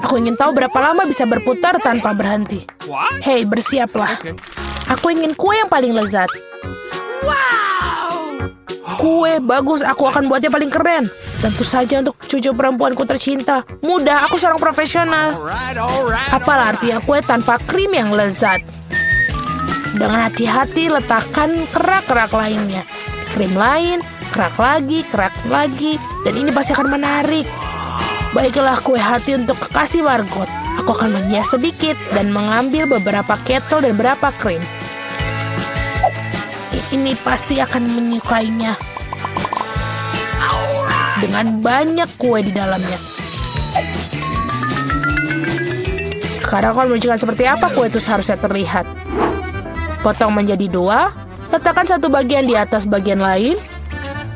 Aku ingin tahu berapa lama bisa berputar tanpa berhenti. Hei, bersiaplah. Aku ingin kue yang paling lezat. Kue bagus, aku akan buatnya paling keren. Tentu saja untuk cucu perempuanku tercinta. Mudah, aku seorang profesional. Apalah artinya kue tanpa krim yang lezat? Dengan hati-hati letakkan kerak-kerak lainnya. Krim lain, kerak lagi, dan ini pasti akan menarik. Baiklah kue hati untuk kekasih Margot. Aku akan menghias sedikit dan mengambil beberapa ketel dan beberapa krim. Ini pasti akan menyukainya. Dengan banyak kue di dalamnya. Sekarang kalau menunjukkan seperti apa kue itu seharusnya terlihat. Potong menjadi 2. Letakkan satu bagian di atas bagian lain.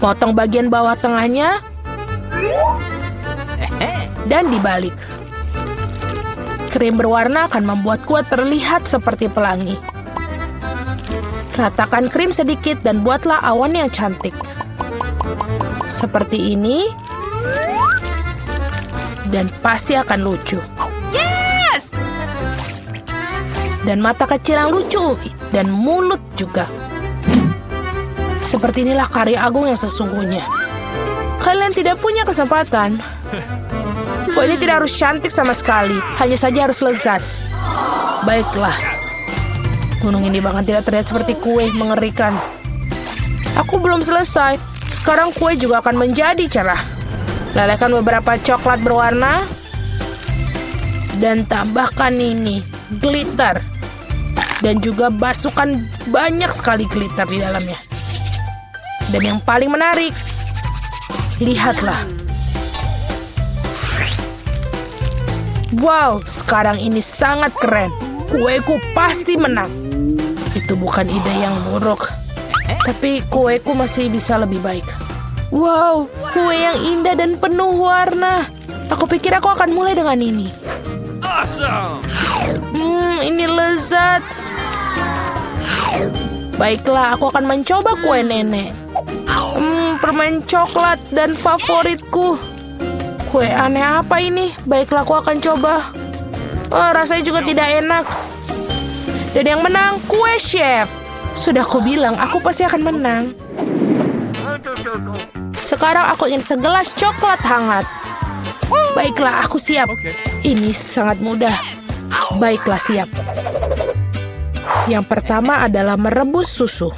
Potong bagian bawah tengahnya. Dan dibalik. Krim berwarna akan membuat kue terlihat seperti pelangi. Ratakan krim sedikit dan buatlah awan yang cantik. Seperti ini. Dan pasti akan lucu. Yes! Dan mata kecil yang lucu. Dan mulut juga. Seperti inilah karya agung yang sesungguhnya. Kalian tidak punya kesempatan. Kue ini tidak harus cantik sama sekali. Hanya saja harus lezat. Baiklah. Gunung ini bahkan tidak terlihat seperti kue, mengerikan. Aku belum selesai. Sekarang kue juga akan menjadi cerah. Lelehkan beberapa coklat berwarna. Dan tambahkan ini, glitter. Dan juga masukkan banyak sekali glitter di dalamnya. Dan yang paling menarik, lihatlah. Wow, sekarang ini sangat keren. Kueku pasti menang. Itu bukan ide yang buruk. Tapi kueku masih bisa lebih baik. Wow, kue yang indah dan penuh warna. Aku pikir aku akan mulai dengan ini. Ini lezat. Baiklah, aku akan mencoba kue nenek. Permen coklat dan favoritku. Kue aneh apa ini? Baiklah, aku akan coba. Rasanya juga tidak enak. Dan yang menang, kue chef. Sudah aku bilang, aku pasti akan menang. Sekarang aku ingin segelas coklat hangat. Baiklah, aku siap. Ini sangat mudah. Baiklah, siap. Yang pertama adalah merebus susu.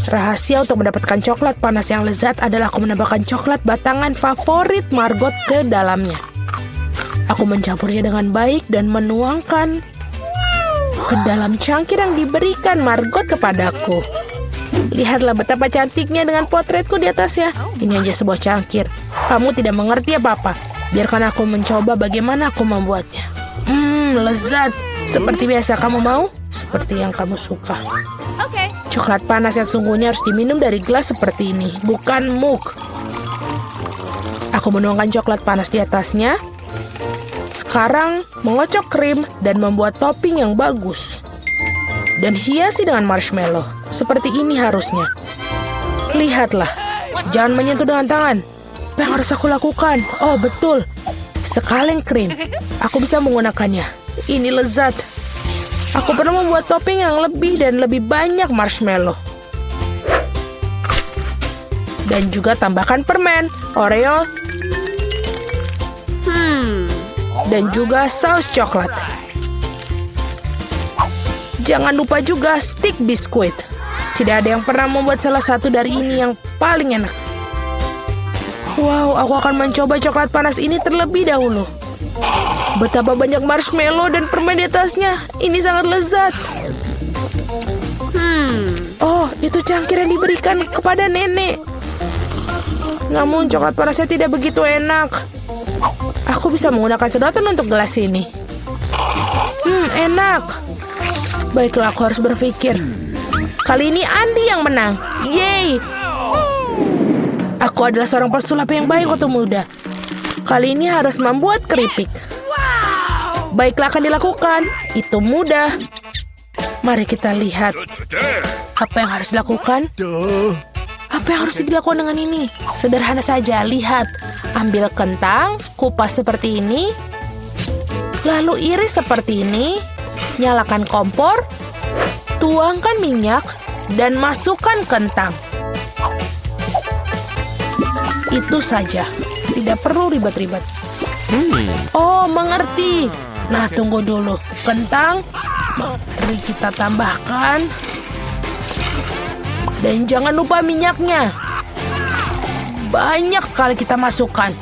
Rahasia untuk mendapatkan coklat panas yang lezat adalah aku menambahkan coklat batangan favorit Margot ke dalamnya. Aku mencampurnya dengan baik dan menuangkan ke dalam cangkir yang diberikan Margot kepadaku. Lihatlah betapa cantiknya dengan potretku di atasnya. Ini hanya sebuah cangkir. Kamu tidak mengerti apa-apa. Biarkan aku mencoba bagaimana aku membuatnya. Lezat. Seperti biasa, kamu mau? Seperti yang kamu suka. Okay. Coklat panas yang sungguhnya harus diminum dari gelas seperti ini, bukan mug. Aku menuangkan coklat panas di atasnya. Sekarang mengocok krim dan membuat topping yang bagus. Dan hiasi dengan marshmallow. Seperti ini harusnya. Lihatlah. Jangan menyentuh dengan tangan. Apa yang harus aku lakukan? Oh, betul. Sekaleng krim. Aku bisa menggunakannya. Ini lezat. Aku perlu membuat topping yang lebih dan lebih banyak marshmallow. Dan juga tambahkan permen, Oreo, dan juga saus coklat. Jangan lupa juga stick biskuit. Tidak ada yang pernah membuat salah satu dari ini yang paling enak. Wow, aku akan mencoba coklat panas ini terlebih dahulu. Betapa banyak marshmallow dan permen di atasnya. Ini sangat lezat. Oh, itu cangkir yang diberikan kepada nenek. Namun coklat panasnya tidak begitu enak. Aku bisa menggunakan sedotan untuk gelas ini. Enak. Baiklah, aku harus berpikir. Kali ini Andi yang menang. Yeay. Aku adalah seorang pesulap yang baik waktu muda. Kali ini harus membuat keripik. Baiklah, akan dilakukan. Itu mudah. Mari kita lihat. Apa yang harus dilakukan? Apa yang harus dilakukan dengan ini? Sederhana saja, lihat. Ambil kentang, kupas seperti ini. Lalu iris seperti ini. Nyalakan kompor. Tuangkan minyak dan masukkan kentang. Itu saja. Tidak perlu ribet-ribet. Oh, mengerti. Nah, tunggu dulu. Kentang. Mari kita tambahkan. Dan jangan lupa minyaknya. Banyak sekali kita masukkan.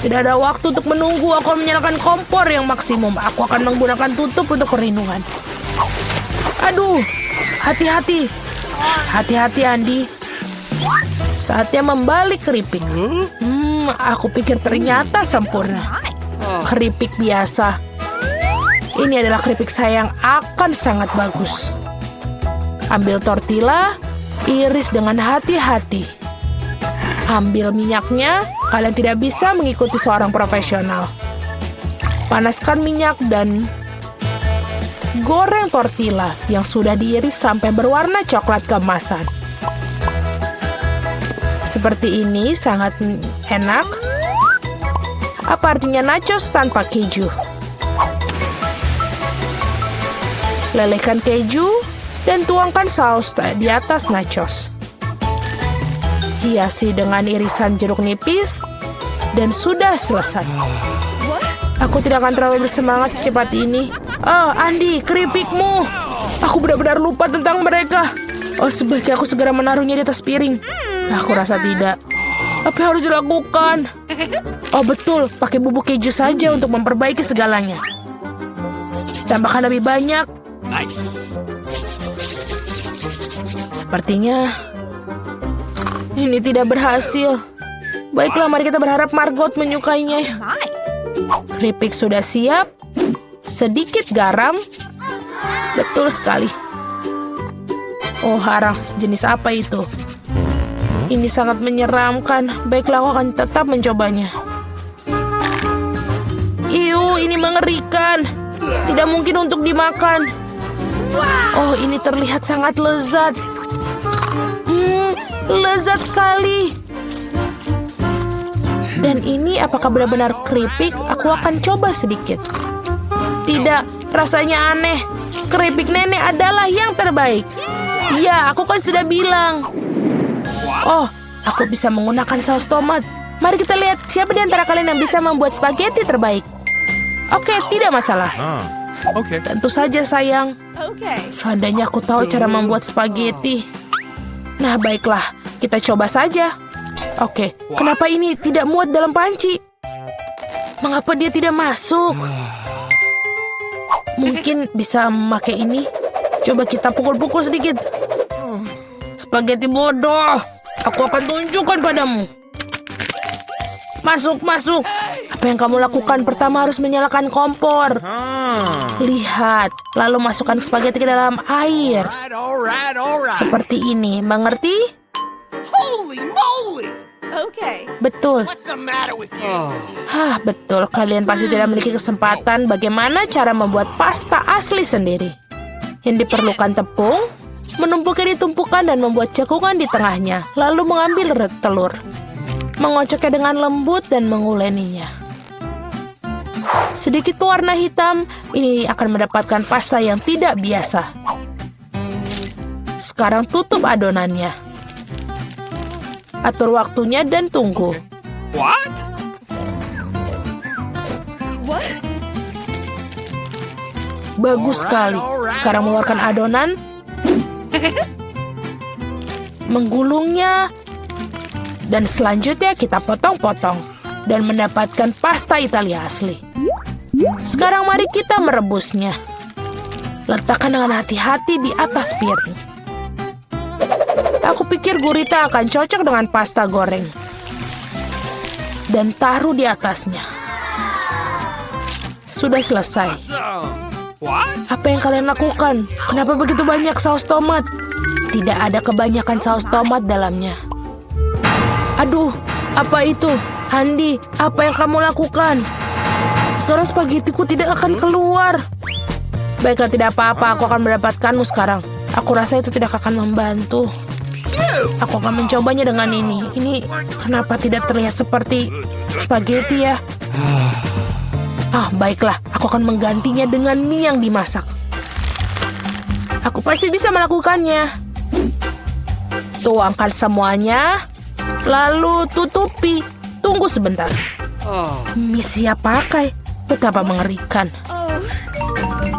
Tidak ada waktu untuk menunggu. Aku akan menyalakan kompor yang maksimum. Aku akan menggunakan tutup untuk perlindungan. Aduh, hati-hati. Hati-hati, Andi. Saatnya membalik keripik. Aku pikir ternyata sempurna. Keripik biasa. Ini adalah keripik saya yang akan sangat bagus. Ambil tortilla, iris dengan hati-hati. Ambil minyaknya, kalian tidak bisa mengikuti seorang profesional. Panaskan minyak dan goreng tortilla yang sudah diiris sampai berwarna coklat keemasan. Seperti ini sangat enak. Apa artinya nachos tanpa keju? Lelehkan keju dan tuangkan saus di atas nachos. Hiasi dengan irisan jeruk nipis dan sudah selesai. Aku tidak akan terlalu bersemangat secepat ini. Oh, Andi, keripikmu. Aku benar-benar lupa tentang mereka. Oh, sebaiknya aku segera menaruhnya di atas piring. Aku rasa tidak. Apa yang harus dilakukan? Oh, betul. Pakai bubuk keju saja untuk memperbaiki segalanya. Tambahkan lebih banyak. Nice. Sepertinya ini tidak berhasil. Baiklah, mari kita berharap Margot menyukainya. My. Keripik sudah siap. Sedikit garam. Betul sekali. Oh, arang jenis apa itu? Ini sangat menyeramkan. Baiklah, aku akan tetap mencobanya. Iu, ini mengerikan. Tidak mungkin untuk dimakan. Oh, ini terlihat sangat lezat. Lezat sekali. Dan ini apakah benar-benar keripik? Aku akan coba sedikit. Tidak, rasanya aneh. Keripik nenek adalah yang terbaik. Ya, aku kan sudah bilang. Oh, aku bisa menggunakan saus tomat. Mari kita lihat siapa di antara kalian yang bisa membuat spaghetti terbaik. Oke, tidak masalah. Oke. Tentu saja, sayang. Okay. Seandainya aku tahu cara membuat spaghetti. Nah, baiklah. Kita coba saja. Oke, kenapa ini tidak muat dalam panci? Mengapa dia tidak masuk? Mungkin bisa memakai ini. Coba kita pukul-pukul sedikit. Spaghetti bodoh. Aku akan tunjukkan padamu. Masuk, masuk. Apa yang kamu lakukan? Pertama harus menyalakan kompor. Lihat, lalu masukkan spaghetti ke dalam air. Alright. Seperti ini, mengerti? Holy moly! Okay. Betul. What's the matter with you? Hah, betul. Kalian pasti tidak memiliki kesempatan bagaimana cara membuat pasta asli sendiri. Yang diperlukan tepung, menumpuknya di tumpukan dan membuat cekungan di tengahnya, lalu mengambil telur. Mengocoknya dengan lembut dan menguleninya. Sedikit pewarna hitam, ini akan mendapatkan pasta yang tidak biasa. Sekarang tutup adonannya. Atur waktunya dan tunggu. What? What? Bagus sekali. Sekarang mengeluarkan adonan. Menggulungnya. Dan selanjutnya kita potong-potong. Dan mendapatkan pasta Italia asli. Sekarang mari kita merebusnya. Letakkan dengan hati-hati di atas piring. Aku pikir gurita akan cocok dengan pasta goreng. Dan taruh di atasnya. Sudah selesai. What? Apa yang kalian lakukan? Kenapa begitu banyak saus tomat? Tidak ada kebanyakan saus tomat dalamnya. Aduh, apa itu? Andi, apa yang kamu lakukan? Sekarang spagettiku tidak akan keluar. Baiklah, tidak apa-apa. Aku akan mendapatkanmu sekarang. Aku rasa itu tidak akan membantu. Aku akan mencobanya dengan ini. Ini kenapa tidak terlihat seperti spaghetti ya? Baiklah. Aku akan menggantinya dengan mie yang dimasak. Aku pasti bisa melakukannya. Tuangkan semuanya. Lalu tutupi. Tunggu sebentar. Mie siap pakai. Betapa mengerikan.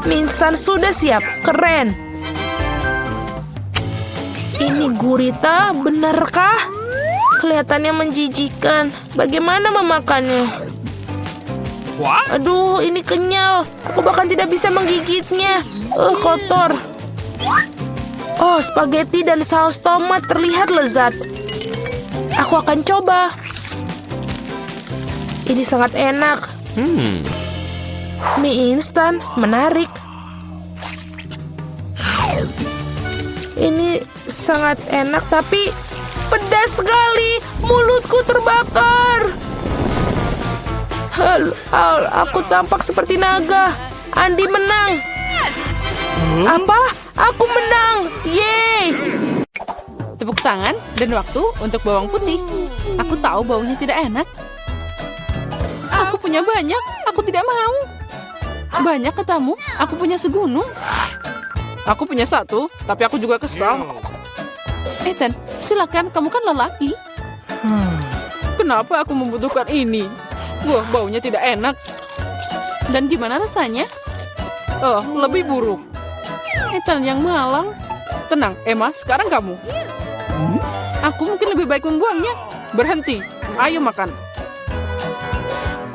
Mie instan sudah siap. Keren. Ini gurita, benarkah? Kelihatannya menjijikan. Bagaimana memakannya? What? Aduh, ini kenyal. Aku bahkan tidak bisa menggigitnya. Kotor. Oh, spaghetti dan saus tomat terlihat lezat. Aku akan coba. Ini sangat enak. Mie instan, menarik. Ini sangat enak, tapi pedas sekali. Mulutku terbakar. Aku tampak seperti naga. Andi menang. Apa? Aku menang. Yeay. Tepuk tangan dan waktu untuk bawang putih. Aku tahu baunya tidak enak. Aku punya banyak. Aku tidak mau. Banyak katamu. Aku punya segunung. Aku punya satu, tapi aku juga kesal. Ethan, silakan. Kamu kan lelaki. Kenapa aku membutuhkan ini? Wah, baunya tidak enak. Dan gimana rasanya? Oh, lebih buruk. Ethan yang malang. Tenang, Emma, sekarang kamu. Aku mungkin lebih baik membuangnya. Berhenti. Ayo makan.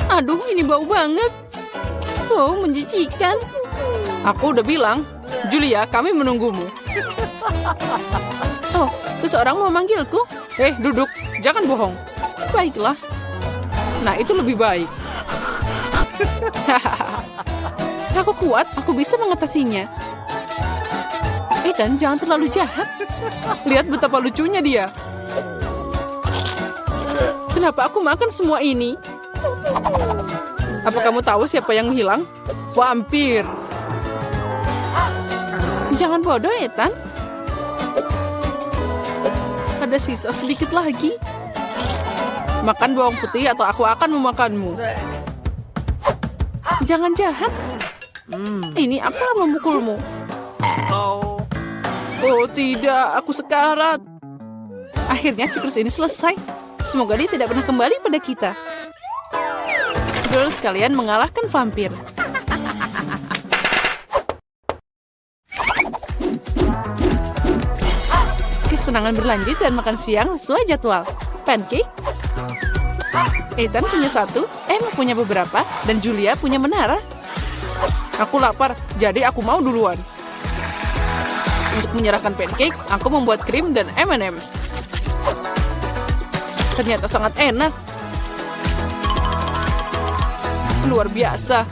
Aduh, ini bau banget. Oh, menjijikan. Aku udah bilang, Julia, kami menunggumu. Oh, seseorang mau manggilku? Duduk. Jangan bohong. Baiklah. Nah, itu lebih baik. Aku kuat, aku bisa mengatasinya. Ethan, jangan terlalu jahat. Lihat betapa lucunya dia. Kenapa aku makan semua ini? Apa kamu tahu siapa yang hilang? Vampir. Jangan bodoh, Ethan. Ada sisa sedikit lagi. Makan bawang putih atau aku akan memakanmu. Jangan jahat. Ini aku akan memukulmu. Oh tidak, aku sekarat. Akhirnya siklus ini selesai. Semoga dia tidak pernah kembali pada kita. Girls, kalian mengalahkan vampir. Kesenangan berlanjut dan makan siang sesuai jadwal. Pancake. Ethan punya satu, Emma punya beberapa, dan Julia punya menara. Aku lapar, jadi aku mau duluan. Untuk menyerahkan pancake, aku membuat krim dan M&M's. Ternyata sangat enak. Luar biasa.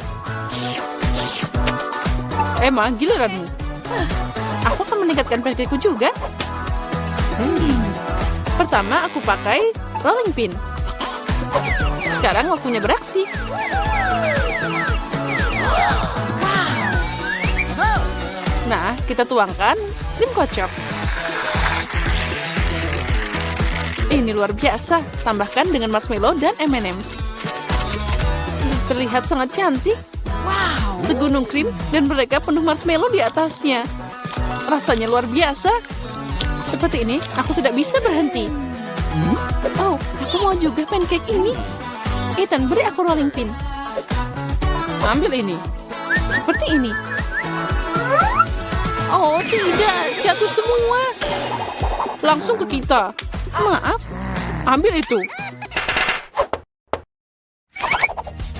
Emma, giliranmu. Aku akan meningkatkan pancakeku juga. Pertama, aku pakai rolling pin. Sekarang waktunya beraksi. Nah, kita tuangkan krim kocok. Ini luar biasa. Tambahkan dengan marshmallow dan M&M's. Terlihat sangat cantik. Wow. Segunung krim dan mereka penuh marshmallow di atasnya. Rasanya luar biasa. Seperti ini, aku tidak bisa berhenti. Oh, aku mau juga pancake ini. Ethan, beri aku rolling pin. Ambil ini. Seperti ini. Oh, tidak. Jatuh semua. Langsung ke kita. Maaf. Ambil itu.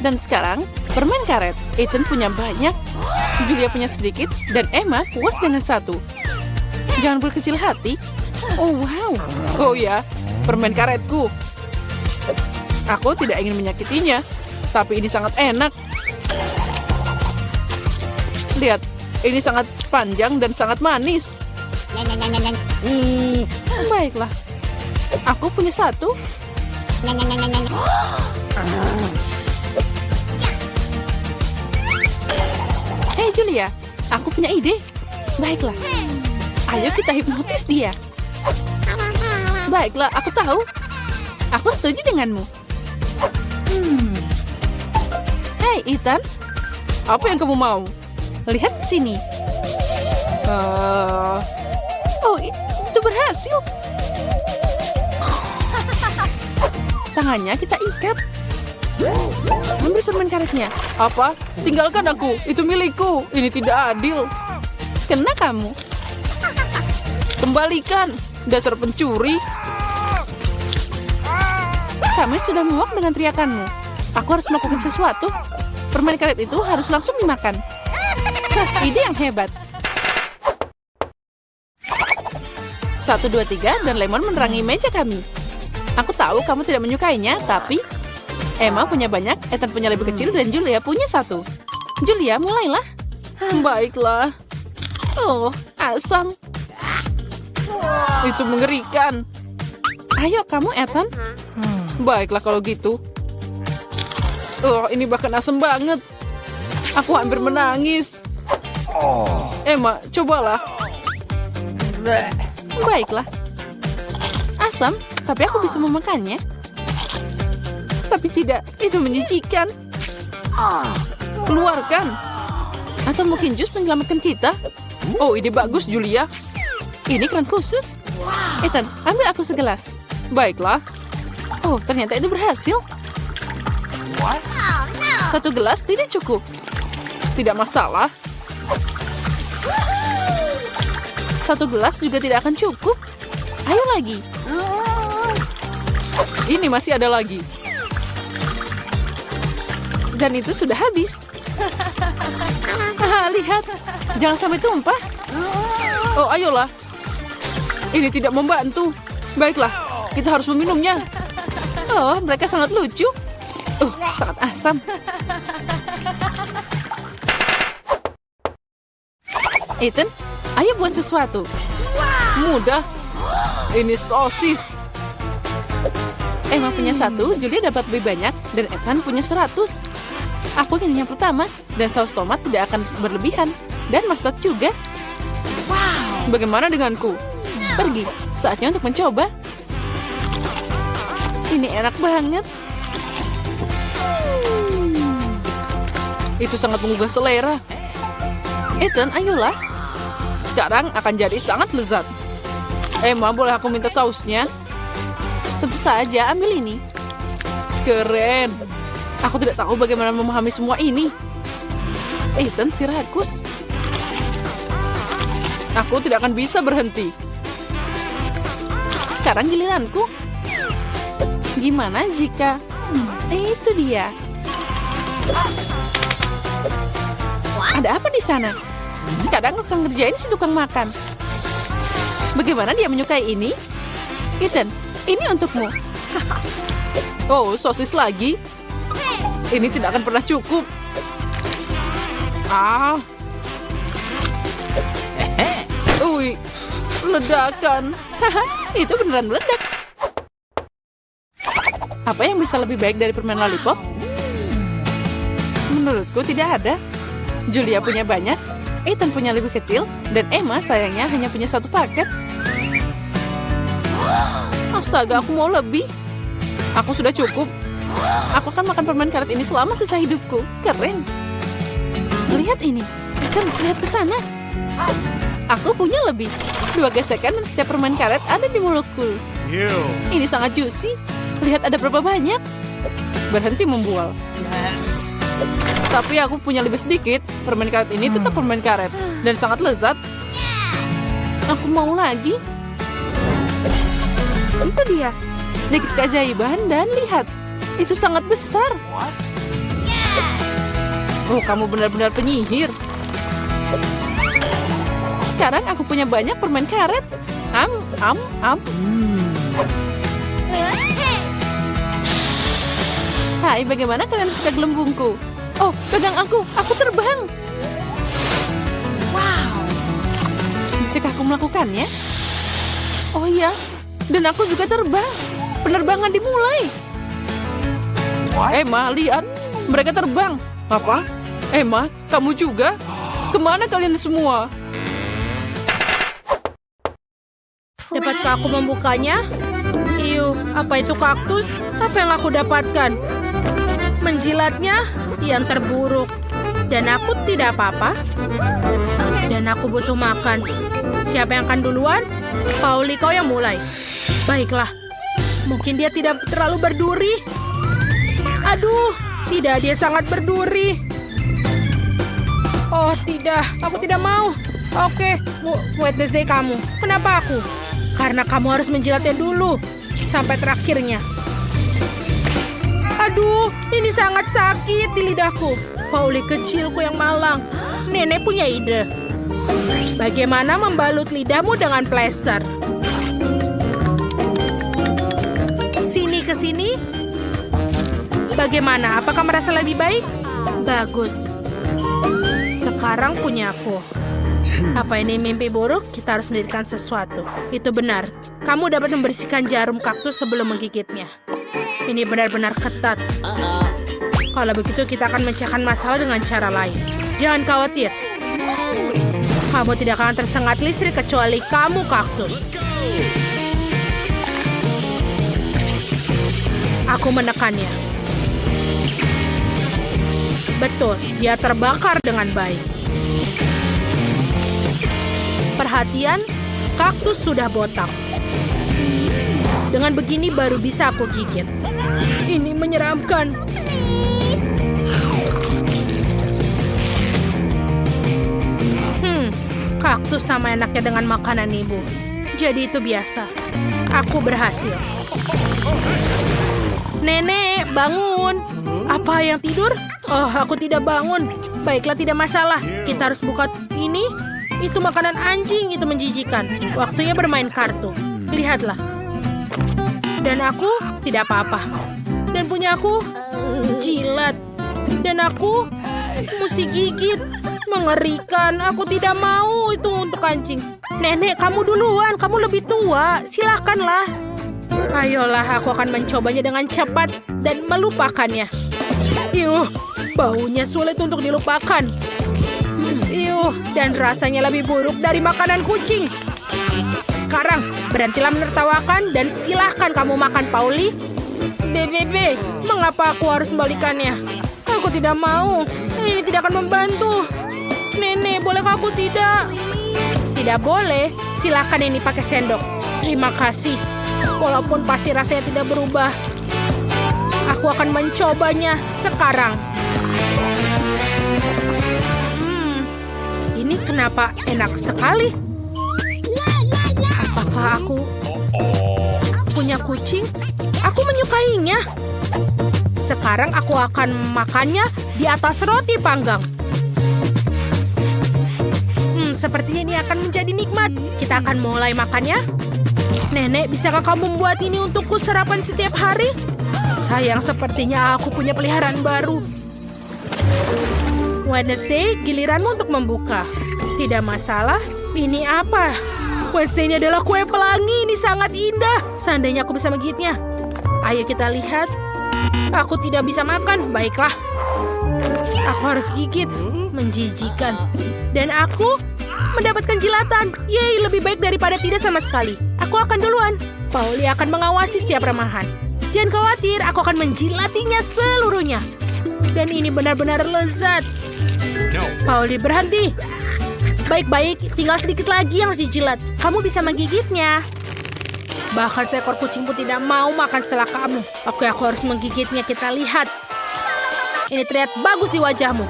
Dan sekarang, permen karet. Ethan punya banyak. Julia punya sedikit. Dan Emma puas dengan satu. Jangan berkecil hati. Oh, wow. Oh ya, permen karetku. Aku tidak ingin menyakitinya. Tapi ini sangat enak. Lihat, ini sangat panjang dan sangat manis. Baiklah. Aku punya satu. Hei Julia, aku punya ide. Baiklah. Ayo kita hipnotis dia. Baiklah, aku tahu. Aku setuju denganmu. Hei, Ethan. Apa yang kamu mau? Lihat ke sini. Oh, itu berhasil. Tangannya kita ikat. Ambil permen karetnya. Apa? Tinggalkan aku. Itu milikku. Ini tidak adil. Kena kamu. Kembalikan. Dasar pencuri. Kami sudah muak dengan teriakanmu. Aku harus melakukan sesuatu. Permen karet itu harus langsung dimakan. Ide yang hebat. 1, 2, 3 dan lemon menerangi meja kami. Aku tahu kamu tidak menyukainya, tapi Emma punya banyak, Ethan punya lebih kecil, dan Julia punya 1. Julia, mulailah. Baiklah. Oh, asam. Itu mengerikan. Ayo kamu, Ethan. Baiklah kalau gitu. Oh, ini bahkan asam banget. Aku hampir menangis. Emma, cobalah. Baiklah. Asam, tapi aku bisa memakannya. Tapi tidak, itu menjijikan. Keluarkan. Atau mungkin jus menyelamatkan kita. Oh, ide bagus, Julia. Ini keran khusus. Ethan, ambil aku segelas. Baiklah. Oh, ternyata itu berhasil. 1 gelas tidak cukup. Tidak masalah. 1 gelas juga tidak akan cukup. Ayo lagi. Ini masih ada lagi. Dan itu sudah habis. Lihat. Jangan sampai tumpah. Oh, ayolah. Ini tidak membantu. Baiklah, kita harus meminumnya. Oh, mereka sangat lucu. Sangat asam. Ethan, ayo buat sesuatu. Mudah. Ini sosis. Emma punya 1, Julia dapat lebih banyak, dan Ethan punya 100. Aku ingin yang pertama, dan saus tomat tidak akan berlebihan. Dan mustard juga. Bagaimana denganku? Pergi, saatnya untuk mencoba. Ini enak banget. Itu sangat menggugah selera. Ethan, ayolah. Sekarang akan jadi sangat lezat. Emma, boleh aku minta sausnya? Tentu saja, ambil ini. Keren. Aku tidak tahu bagaimana memahami semua ini. Ethan, si rakus. Aku tidak akan bisa berhenti. Sekarang giliranku. Gimana jika... itu dia. Ada apa di sana? Sekarang aku akan ngerjain si tukang makan. Bagaimana dia menyukai ini? Ethan, ini untukmu. Oh, sosis lagi? Ini tidak akan pernah cukup. Ledakan. Itu beneran meledak. Apa yang bisa lebih baik dari permen lollipop? Menurutku tidak ada. Julia punya banyak, Ethan punya lebih kecil, dan Emma sayangnya hanya punya 1 paket. Astaga, aku mau lebih. Aku sudah cukup. Aku akan makan permen karet ini selama sisa hidupku. Keren. Lihat ini. Ethan, lihat ke sana. Aku punya lebih. 2 gesekan dan setiap permen karet ada di mulutku. Ini sangat juicy. Lihat ada berapa banyak. Berhenti membual. Tapi aku punya lebih sedikit. Permen karet ini tetap permen karet. Dan sangat lezat. Aku mau lagi. Itu dia. Sedikit keajaiban dan lihat. Itu sangat besar. Oh, kamu benar-benar penyihir. Sekarang aku punya banyak permen karet. Hai, bagaimana kalian suka gelembungku? Oh, pegang aku terbang. Wow. Bisakah aku melakukannya? Oh iya, dan aku juga terbang. Penerbangan dimulai. Emma, lihat. Mereka terbang. Apa? Emma, kamu juga? Kemana kalian semua? Dapatkah aku membukanya? Aduh, apa itu kaktus? Apa yang aku dapatkan? Menjilatnya yang terburuk. Dan aku tidak apa-apa. Dan aku butuh makan. Siapa yang akan duluan? Pauli, kau yang mulai. Baiklah. Mungkin dia tidak terlalu berduri. Aduh, tidak, dia sangat berduri. Oh, tidak. Aku tidak mau. Oke, Wednesday kamu. Kenapa aku? Karena kamu harus menjilatnya dulu. Sampai terakhirnya. Aduh, ini sangat sakit di lidahku. Pauli kecilku yang malang. Nenek punya ide. Bagaimana membalut lidahmu dengan plester? Sini ke sini. Bagaimana? Apakah merasa lebih baik? Bagus. Sekarang punya aku. Apa ini mimpi buruk? Kita harus mendirikan sesuatu. Itu benar. Kamu dapat membersihkan jarum kaktus sebelum menggigitnya. Ini benar-benar ketat. Kalau begitu kita akan memecahkan masalah dengan cara lain. Jangan khawatir. Kamu tidak akan tersengat listrik kecuali kamu kaktus. Aku menekannya. Betul, dia terbakar dengan baik. Perhatian, kaktus sudah botak. Dengan begini baru bisa aku gigit. Ini menyeramkan. Kaktus sama enaknya dengan makanan ibu. Jadi itu biasa. Aku berhasil. Nenek, bangun. Apa yang tidur? Oh, aku tidak bangun. Baiklah, tidak masalah. Kita harus buka ini. Itu makanan anjing, itu menjijikan. Waktunya bermain kartu. Lihatlah. Dan aku tidak apa-apa. Dan punya aku jilat. Dan aku mesti gigit. Mengerikan. Aku tidak mau itu untuk anjing. Nenek, kamu duluan. Kamu lebih tua. Silakanlah. Ayolah, aku akan mencobanya dengan cepat dan melupakannya. Yuh, baunya sulit untuk dilupakan. Yuh, dan rasanya lebih buruk dari makanan kucing. Sekarang, berhentilah menertawakan dan silahkan kamu makan, Pauli. BBB, mengapa aku harus membalikannya? Aku tidak mau. Ini tidak akan membantu. Nenek, bolehkah aku tidak? Tidak boleh. Silahkan ini pakai sendok. Terima kasih. Walaupun pasti rasanya tidak berubah. Aku akan mencobanya sekarang. Ini kenapa enak sekali? Apakah aku punya kucing? Aku menyukainya. Sekarang aku akan makannya di atas roti panggang. Sepertinya ini akan menjadi nikmat. Kita akan mulai makannya. Nenek, bisakah kamu membuat ini untukku sarapan setiap hari? Sayang, sepertinya aku punya peliharaan baru. Wednesday, giliranmu untuk membuka. Tidak masalah. Ini apa? Wednesday ini adalah kue pelangi. Ini sangat indah. Seandainya aku bisa menggigitnya. Ayo kita lihat. Aku tidak bisa makan. Baiklah. Aku harus gigit. Menjijikan. Dan aku mendapatkan jilatan. Yeay, lebih baik daripada tidak sama sekali. Aku akan duluan. Pauli akan mengawasi setiap remahan. Jangan khawatir, aku akan menjilatinya seluruhnya. Dan ini benar-benar lezat. Pauli, berhenti. Baik-baik, tinggal sedikit lagi yang harus dijilat. Kamu bisa menggigitnya. Bahkan seekor kucing pun tidak mau makan setelah kamu. Oke, aku harus menggigitnya. Kita lihat. Ini terlihat bagus di wajahmu.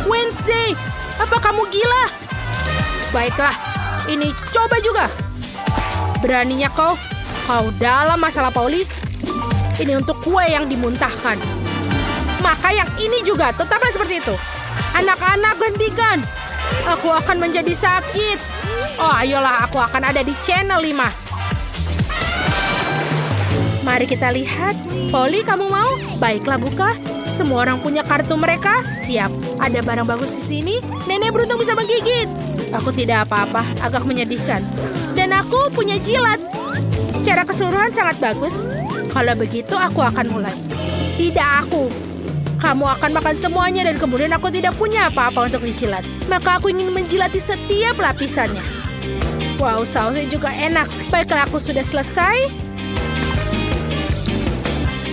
Wednesday, apa kamu gila? Baiklah, ini coba juga. Beraninya kau dalam masalah Pauli. Ini untuk kue yang dimuntahkan. Maka yang ini juga, tetaplah seperti itu. Anak-anak, hentikan. Aku akan menjadi sakit. Oh, ayolah, aku akan ada di channel 5. Mari kita lihat. Pauli, kamu mau? Baiklah, buka. Semua orang punya kartu mereka. Siap. Ada barang bagus di sini. Nenek beruntung bisa menggigit. Aku tidak apa-apa, agak menyedihkan. Dan aku punya jilat. Secara keseluruhan sangat bagus. Kalau begitu, aku akan mulai. Tidak aku. Kamu akan makan semuanya dan kemudian aku tidak punya apa-apa untuk dijilat. Maka aku ingin menjilati setiap lapisannya. Wow, sausnya juga enak. Baiklah, aku sudah selesai.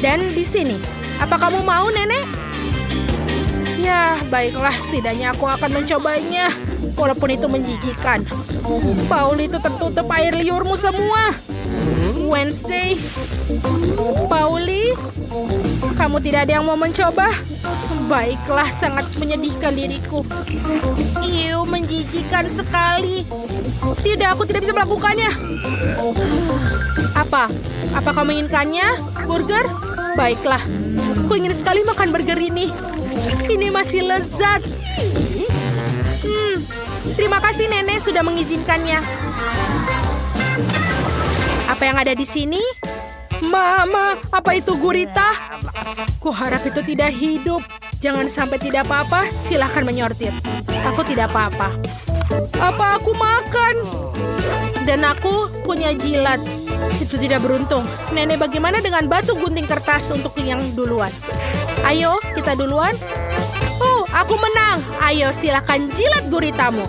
Dan di sini. Apa kamu mau, Nenek? Ya, baiklah. Setidaknya aku akan mencobanya. Walaupun itu menjijikan. Pauli, itu tertutup air liurmu semua. Wednesday. Pauli, kamu tidak ada yang mau mencoba? Baiklah, sangat menyedihkan diriku. Iu, menjijikan sekali. Tidak, aku tidak bisa melakukannya. Apa? Apa kamu menginginkannya? Burger? Baiklah, aku ingin sekali makan burger ini. Ini masih lezat. Terima kasih Nenek sudah mengizinkannya. Apa yang ada di sini? Mama, apa itu gurita? Kuharap itu tidak hidup. Jangan sampai tidak apa-apa, silahkan menyortir. Aku tidak apa-apa. Apa aku makan? Dan aku punya jilat. Itu tidak beruntung. Nenek, bagaimana dengan batu gunting kertas untuk yang duluan? Ayo, kita duluan. Oh, aku menang. Ayo, silakan jilat guritamu.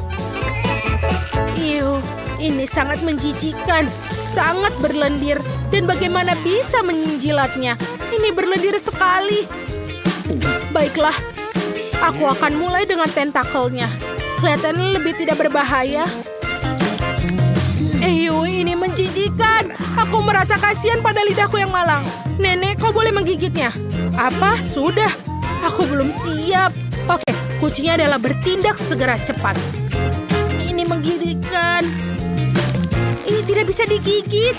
Iu, ini sangat menjijikan. Sangat berlendir. Dan bagaimana bisa menjilatnya? Ini berlendir sekali. Baiklah, aku akan mulai dengan tentakelnya. Kelihatannya lebih tidak berbahaya. Ini menjijikan. Aku merasa kasihan pada lidahku yang malang. Nenek, kau boleh menggigitnya. Apa? Sudah. Aku belum siap. Oke, kuncinya adalah bertindak segera cepat. Ini menggigitkan. Ini tidak bisa digigit.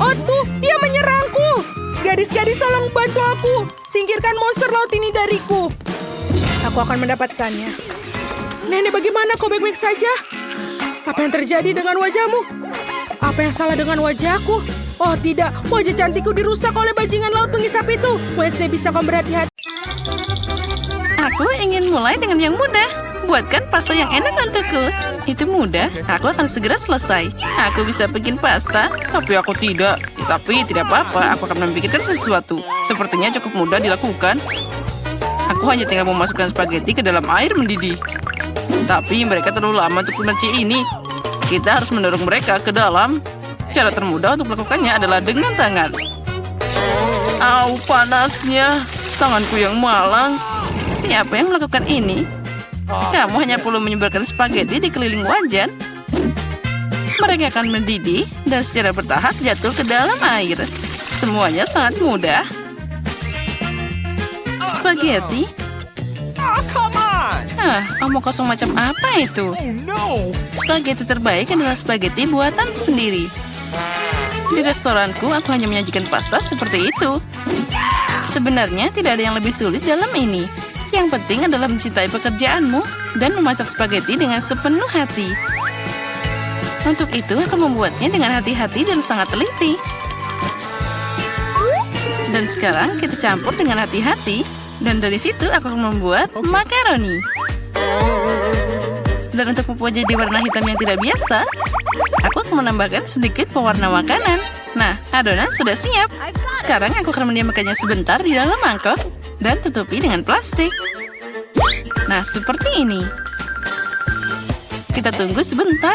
Oh tuh, dia menyerangku. Gadis-gadis, tolong bantu aku. Singkirkan monster laut ini dariku. Aku akan mendapatkannya. Nenek, bagaimana? Kau baik-baik saja? Apa yang terjadi dengan wajahmu? Apa yang salah dengan wajahku? Oh tidak, wajah cantikku dirusak oleh bajingan laut pengisap itu. Wednesday, bisa kau berhati-hati? Aku ingin mulai dengan yang mudah. Buatkan pasta yang enak untukku. Itu mudah, aku akan segera selesai. Aku bisa bikin pasta, tapi aku tidak. Tapi tidak apa-apa, aku akan memikirkan sesuatu. Sepertinya cukup mudah dilakukan. Aku hanya tinggal memasukkan spaghetti ke dalam air mendidih. Tapi mereka terlalu lama untuk kunci ini. Kita harus mendorong mereka ke dalam. Cara termudah untuk melakukannya adalah dengan tangan. Au, panasnya. Tanganku yang malang. Siapa yang melakukan ini? Kamu hanya perlu menyebarkan spaghetti di keliling wajan. Mereka akan mendidih dan secara bertahap jatuh ke dalam air. Semuanya sangat mudah. Spaghetti? Omong kosong macam apa itu? Spaghetti terbaik adalah spaghetti buatan sendiri. Di restoranku, aku hanya menyajikan pasta seperti itu. Sebenarnya tidak ada yang lebih sulit dalam ini. Yang penting adalah mencintai pekerjaanmu dan memasak spaghetti dengan sepenuh hati. Untuk itu, aku membuatnya dengan hati-hati dan sangat teliti. Dan sekarang kita campur dengan hati-hati. Dan dari situ aku akan membuat makaroni. Dan untuk membuat jadi warna hitam yang tidak biasa, aku akan menambahkan sedikit pewarna makanan. Nah, adonan sudah siap. Sekarang aku akan mendiamkannya sebentar di dalam mangkok dan tutupi dengan plastik. Nah, seperti ini. Kita tunggu sebentar.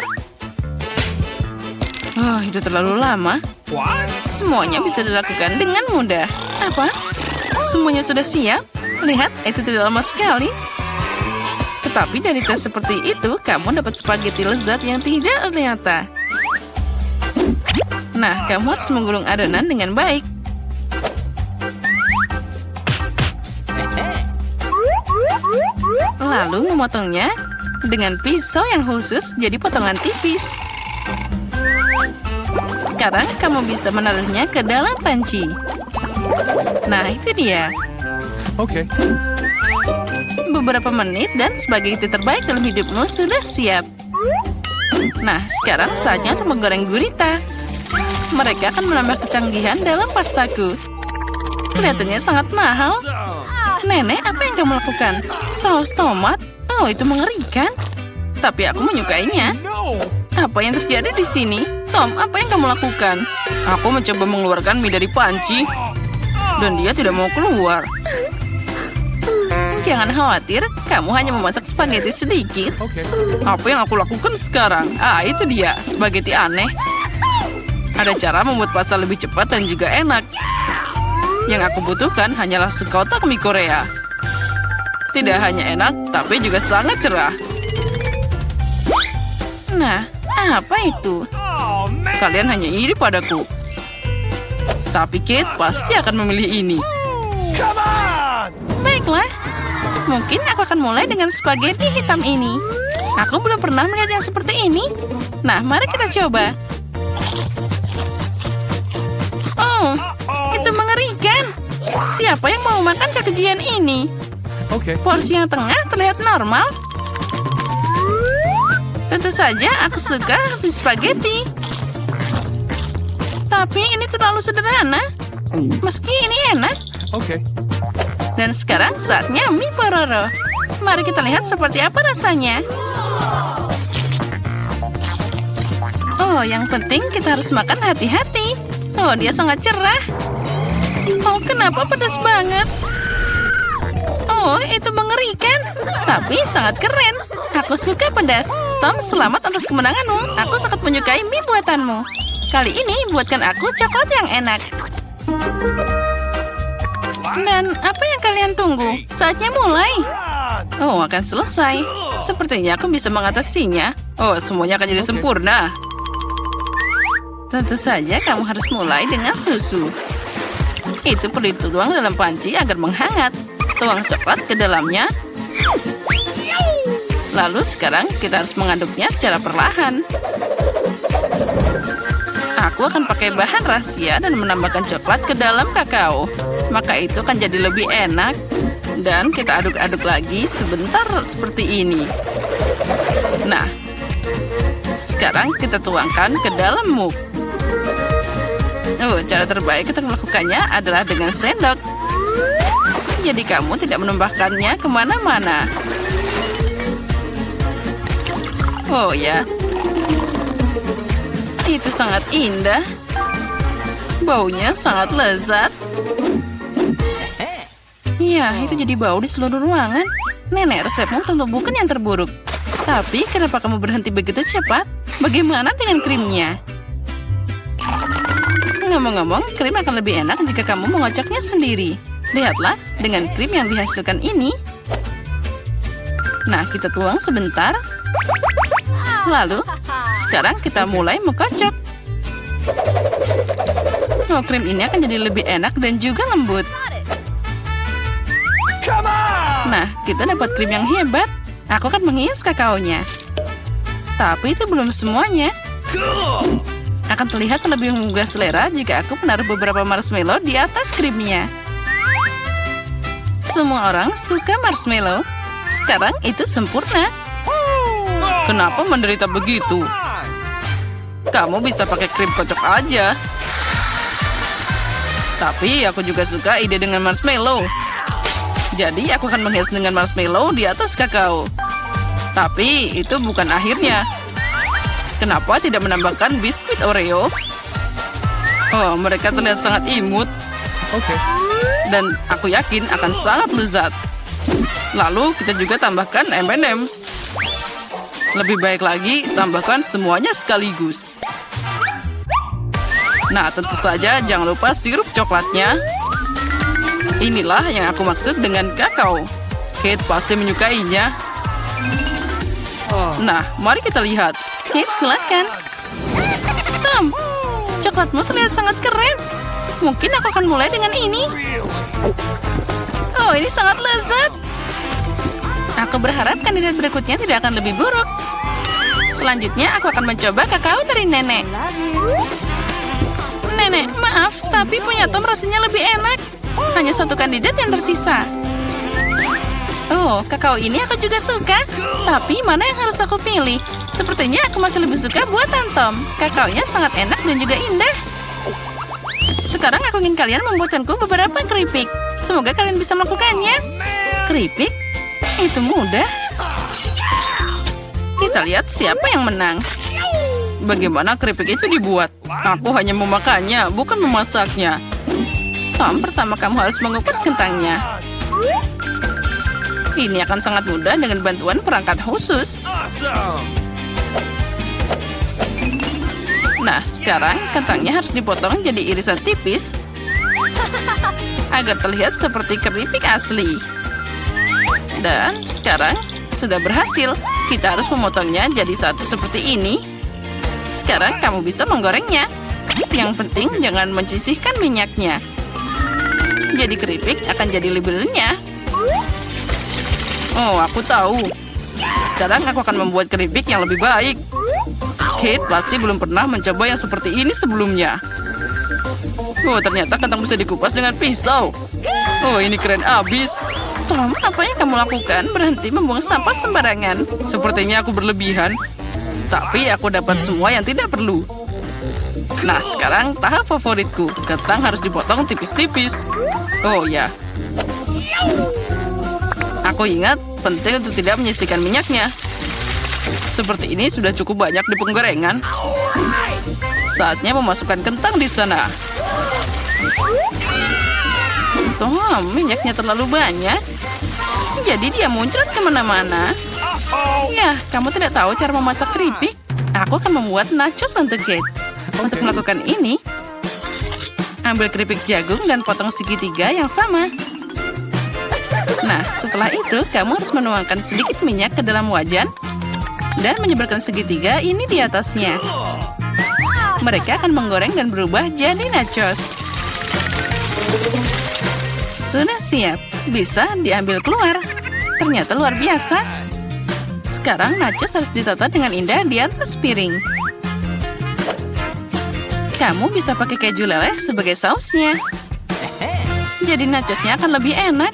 Oh, itu terlalu lama. Semuanya bisa dilakukan dengan mudah. Apa? Semuanya sudah siap? Lihat, itu tidak lama sekali. Tetapi dari tes seperti itu, kamu dapat spaghetti lezat yang tidak ternyata. Nah, kamu harus menggulung adonan dengan baik. Lalu memotongnya dengan pisau yang khusus jadi potongan tipis. Sekarang kamu bisa menaruhnya ke dalam panci. Nah, itu dia. Oke. Beberapa menit dan spaghetti terbaik dalam hidupmu sudah siap. Nah, sekarang saatnya untuk menggoreng gurita. Mereka akan menambah kecanggihan dalam pastaku. Kelihatannya sangat mahal. Nenek, apa yang kamu lakukan? Saus tomat? Oh, itu mengerikan. Tapi aku menyukainya. Apa yang terjadi di sini? Tom, apa yang kamu lakukan? Aku mencoba mengeluarkan mie dari panci. Dan dia tidak mau keluar. Jangan khawatir, kamu hanya memasak spaghetti sedikit. Apa yang aku lakukan sekarang? Itu dia, spaghetti aneh. Ada cara membuat pasta lebih cepat dan juga enak. Yang aku butuhkan hanyalah sekotak mie Korea. Tidak hanya enak, tapi juga sangat cerah. Nah, apa itu? Kalian hanya iri padaku. Tapi Kate pasti akan memilih ini. Baiklah, mungkin aku akan mulai dengan spaghetti hitam ini. Aku belum pernah melihat yang seperti ini. Nah, mari kita coba. Oh, itu mengerikan. Siapa yang mau makan kekejian ini? Okay. Porsi yang tengah terlihat normal. Tentu saja aku suka spaghetti. Tapi ini terlalu sederhana. Meski ini enak. Okay. Dan sekarang saatnya mie pororo. Mari kita lihat seperti apa rasanya. Oh, yang penting kita harus makan hati-hati. Oh, dia sangat cerah. Oh, kenapa pedas banget? Oh, itu mengerikan. Tapi sangat keren. Aku suka pedas. Tom, selamat atas kemenanganmu. Aku sangat menyukai mie buatanmu. Kali ini buatkan aku coklat yang enak. Dan apa yang kalian tunggu? Saatnya mulai. Oh, akan selesai. Sepertinya aku bisa mengatasinya. Oh, semuanya akan jadi sempurna. Tentu saja kamu harus mulai dengan susu. Itu perlu dituang dalam panci agar menghangat. Tuang coklat ke dalamnya. Lalu sekarang kita harus mengaduknya secara perlahan. Aku akan pakai bahan rahasia dan menambahkan coklat ke dalam kakao. Maka itu akan jadi lebih enak. Dan kita aduk-aduk lagi sebentar seperti ini. Nah, sekarang kita tuangkan ke dalam mug. Oh, cara terbaik untuk melakukannya adalah dengan sendok. Jadi kamu tidak menambahkannya kemana-mana. Oh ya, itu sangat indah. Baunya sangat lezat. Ya, itu jadi bau di seluruh ruangan. Nenek, resepmu tentu bukan yang terburuk. Tapi kenapa kamu berhenti begitu cepat? Bagaimana dengan krimnya? Ngomong-ngomong, krim akan lebih enak jika kamu mengocoknya sendiri. Lihatlah, dengan krim yang dihasilkan ini. Nah, kita tuang sebentar. Lalu, sekarang kita mulai mengkocok. Oh, krim ini akan jadi lebih enak dan juga lembut. Nah, kita dapat krim yang hebat. Aku akan menghias kakaonya. Tapi itu belum semuanya. Akan terlihat lebih menggugah selera jika aku menaruh beberapa marshmallow di atas krimnya. Semua orang suka marshmallow. Sekarang itu sempurna. Kenapa menderita begitu? Kamu bisa pakai krim kocok aja. Tapi aku juga suka ide dengan marshmallow. Jadi aku akan menghias dengan marshmallow di atas kakao. Tapi itu bukan akhirnya. Kenapa tidak menambahkan biskuit Oreo? Oh, mereka terlihat sangat imut. Okay. Dan aku yakin akan sangat lezat. Lalu kita juga tambahkan M&M's. Lebih baik lagi, tambahkan semuanya sekaligus. Nah, tentu saja jangan lupa sirup coklatnya. Inilah yang aku maksud dengan kakao. Kate pasti menyukainya. Nah, mari kita lihat. Kate, silakan. Tom, coklatmu terlihat sangat keren. Mungkin aku akan mulai dengan ini. Oh, ini sangat lezat. Aku berharap kandidat berikutnya tidak akan lebih buruk. Selanjutnya, aku akan mencoba kakao dari nenek. Nenek, maaf, tapi punya Tom rasanya lebih enak. Hanya satu kandidat yang tersisa. Oh, kakao ini aku juga suka. Tapi mana yang harus aku pilih? Sepertinya aku masih lebih suka buatan Tom. Kakaonya sangat enak dan juga indah. Sekarang aku ingin kalian membuatkanku beberapa keripik. Semoga kalian bisa melakukannya. Keripik? Itu mudah. Kita lihat siapa yang menang. Bagaimana keripik itu dibuat? Aku hanya memakannya, bukan memasaknya. Tom, pertama kamu harus mengukus kentangnya. Ini akan sangat mudah dengan bantuan perangkat khusus. Nah, sekarang kentangnya harus dipotong jadi irisan tipis. agar terlihat seperti keripik asli. Dan sekarang sudah berhasil. Kita harus memotongnya jadi satu seperti ini. Sekarang kamu bisa menggorengnya. Yang penting jangan menyisihkan minyaknya. Jadi keripik akan jadi lebih renyah. Oh, aku tahu. Sekarang aku akan membuat keripik yang lebih baik. Kate pasti belum pernah mencoba yang seperti ini sebelumnya. Oh, ternyata kentang bisa dikupas dengan pisau. Oh, ini keren abis. Tom, apa yang kamu lakukan? Berhenti membuang sampah sembarangan. Sepertinya aku berlebihan. Tapi aku dapat semua yang tidak perlu. Nah, sekarang tahap favoritku. Kentang harus dipotong tipis-tipis. Oh ya. Aku ingat, penting untuk tidak menyisihkan minyaknya. Seperti ini sudah cukup banyak di penggorengan. Saatnya memasukkan kentang di sana. Tom, minyaknya terlalu banyak. Jadi dia muncrat kemana-mana. Ya, kamu tidak tahu cara memasak keripik? Aku akan membuat nachos untuk Kate. Untuk melakukan ini, ambil keripik jagung dan potong segitiga yang sama. Nah, setelah itu, kamu harus menuangkan sedikit minyak ke dalam wajan dan menyebarkan segitiga ini di atasnya. Mereka akan menggoreng dan berubah jadi nachos. Sudah siap, bisa diambil keluar. Ternyata luar biasa. Sekarang nachos harus ditata dengan indah di atas piring. Kamu bisa pakai keju leleh sebagai sausnya. Jadi nachosnya akan lebih enak.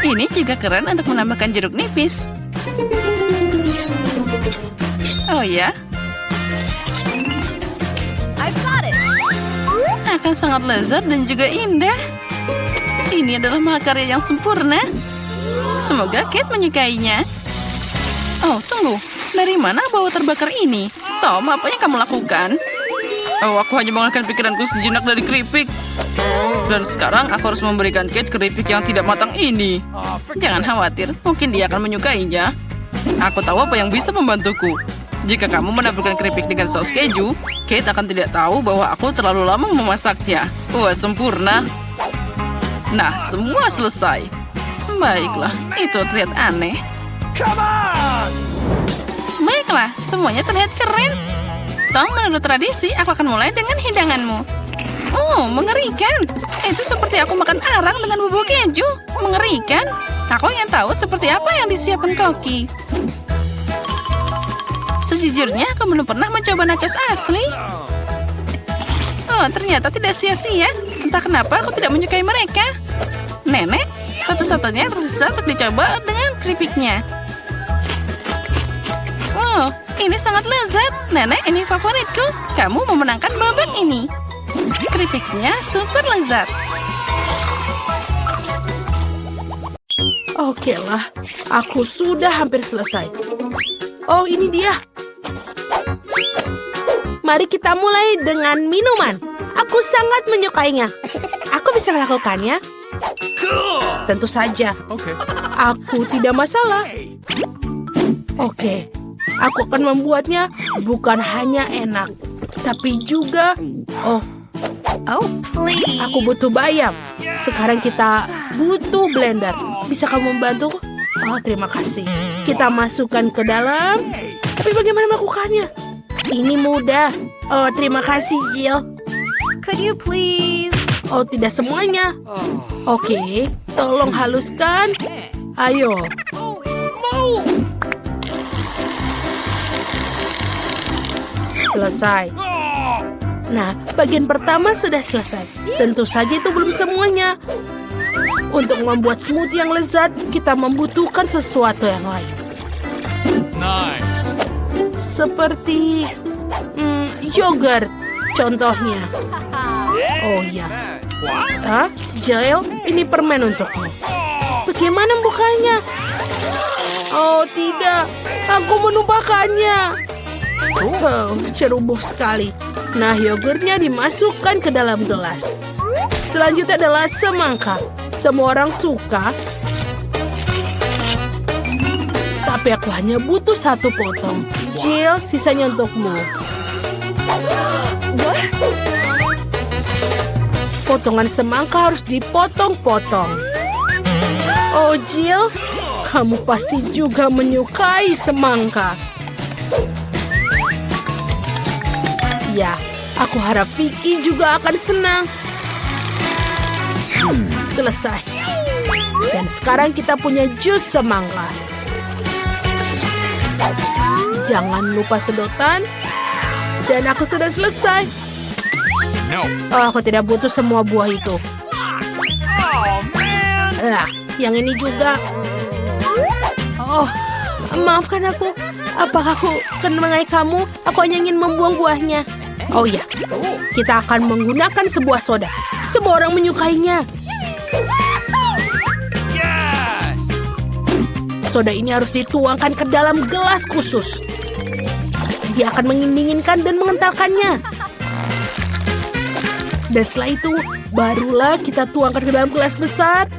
Ini juga keren untuk menambahkan jeruk nipis. Oh ya? I've got it. Akan sangat lezat dan juga indah. Ini adalah mahakarya yang sempurna. Semoga Kate menyukainya. Oh, tunggu. Dari mana bau terbakar ini? Tom, apa yang kamu lakukan? Oh, aku hanya mengalihkan pikiranku sejenak dari keripik. Dan sekarang aku harus memberikan Kate keripik yang tidak matang ini. Jangan khawatir, mungkin dia akan menyukainya. Aku tahu apa yang bisa membantuku. Jika kamu menaburkan keripik dengan saus keju, Kate akan tidak tahu bahwa aku terlalu lama memasaknya. Wah, sempurna. Nah, semua selesai. Baiklah, itu terlihat aneh. Baiklah, semuanya terlihat keren. Tom, menurut tradisi, aku akan mulai dengan hidanganmu. Oh, mengerikan. Itu seperti aku makan arang dengan bubuk keju. Mengerikan. Aku ingin tahu seperti apa yang disiapkan Koki. Sejujurnya, aku belum pernah mencoba nachos asli. Oh, ternyata tidak sia-sia. Entah kenapa aku tidak menyukai mereka. Nenek, satu-satunya yang tersisa untuk dicoba dengan keripiknya. Oh, ini sangat lezat. Nenek, ini favoritku. Kamu memenangkan babak ini. Keripiknya super lezat. Oke lah, aku sudah hampir selesai. Oh, ini dia. Mari kita mulai dengan minuman. Aku sangat menyukainya. Aku bisa melakukannya? Tentu saja. Aku tidak masalah. Oke, aku akan membuatnya bukan hanya enak, tapi juga... Oh, please. Aku butuh bayam. Sekarang kita butuh blender. Bisa kamu membantu? Oh, terima kasih. Kita masukkan ke dalam. Tapi bagaimana melakukannya? Ini mudah. Oh, terima kasih, Jill. Could you please? Oh, tidak semuanya. Oke, tolong haluskan. Ayo. Selesai. Nah, bagian pertama sudah selesai. Tentu saja itu belum semuanya. Untuk membuat smoothie yang lezat, kita membutuhkan sesuatu yang lain. Nice. Seperti yogurt, contohnya. Oh ya. Hah? Jill, ini permen untukmu. Bagaimana bukanya? Oh tidak, aku menumpahkannya. Oh, ceroboh sekali. Nah, yogurtnya dimasukkan ke dalam gelas. Selanjutnya adalah semangka. Semua orang suka. Tapi aku hanya butuh satu potong. Jill, sisanya untukmu. Potongan semangka harus dipotong-potong. Oh, Jill, kamu pasti juga menyukai semangka. Ya, aku harap Vicky juga akan senang. Selesai. Dan sekarang kita punya jus semangka. Jangan lupa sedotan. Dan aku sudah selesai. No. Oh, aku tidak butuh semua buah itu. Oh, man. Yang ini juga. Oh, maafkan aku. Apakah aku mengenai kamu? Aku hanya ingin membuang buahnya. Oh iya, kita akan menggunakan sebuah soda. Semua orang menyukainya. Yes. Soda ini harus dituangkan ke dalam gelas khusus. Dia akan mendinginkan dan mengentalkannya. Dan setelah itu, barulah kita tuangkan ke dalam gelas besar.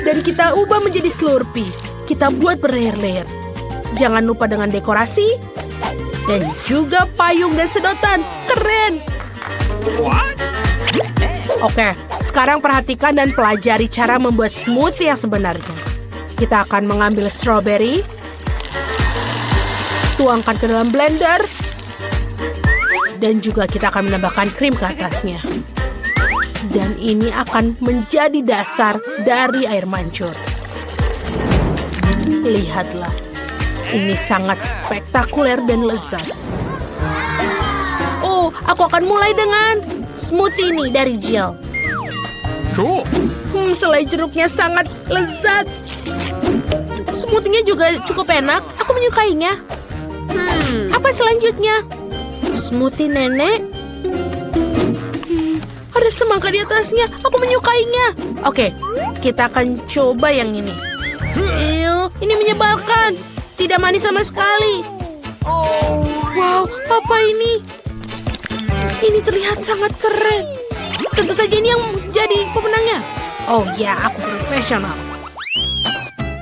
Dan kita ubah menjadi Slurpee. Kita buat berlayer-layer. Jangan lupa dengan dekorasi. Dan juga payung dan sedotan. Keren! What? Oke, sekarang perhatikan dan pelajari cara membuat smoothie yang sebenarnya. Kita akan mengambil strawberry. Tuangkan ke dalam blender. Dan juga kita akan menambahkan krim ke atasnya. Dan ini akan menjadi dasar dari air mancur. Lihatlah, ini sangat spektakuler dan lezat. Oh, aku akan mulai dengan smoothie ini dari Jill. Cool. Selai jeruknya sangat lezat. Smoothie-nya juga cukup enak. Aku menyukainya. Apa selanjutnya? Smoothie nenek. Ada semangka di atasnya. Aku menyukainya. Oke, kita akan coba yang ini. Ew, ini menyebalkan. Tidak manis sama sekali. Wow, apa ini? Ini terlihat sangat keren. Tentu saja ini yang jadi pemenangnya. Oh ya, aku profesional.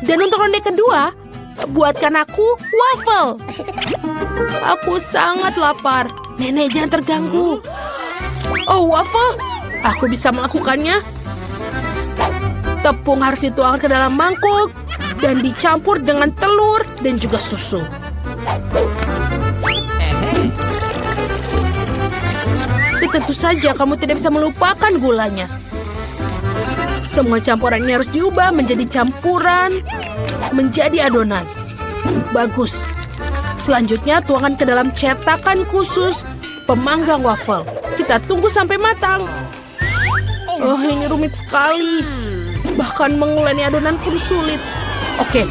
Dan untuk ronde kedua, buatkan aku waffle. Aku sangat lapar. Nenek, jangan terganggu. Oh, waffle? Aku bisa melakukannya. Tepung harus dituangkan ke dalam mangkuk dan dicampur dengan telur dan juga susu. Dan tentu saja kamu tidak bisa melupakan gulanya. Semua campuran ini harus diubah menjadi campuran, menjadi adonan. Bagus. Selanjutnya tuangkan ke dalam cetakan khusus pemanggang waffle. Kita tunggu sampai matang. Oh, ini rumit sekali. Bahkan menguleni adonan pun sulit. Oke,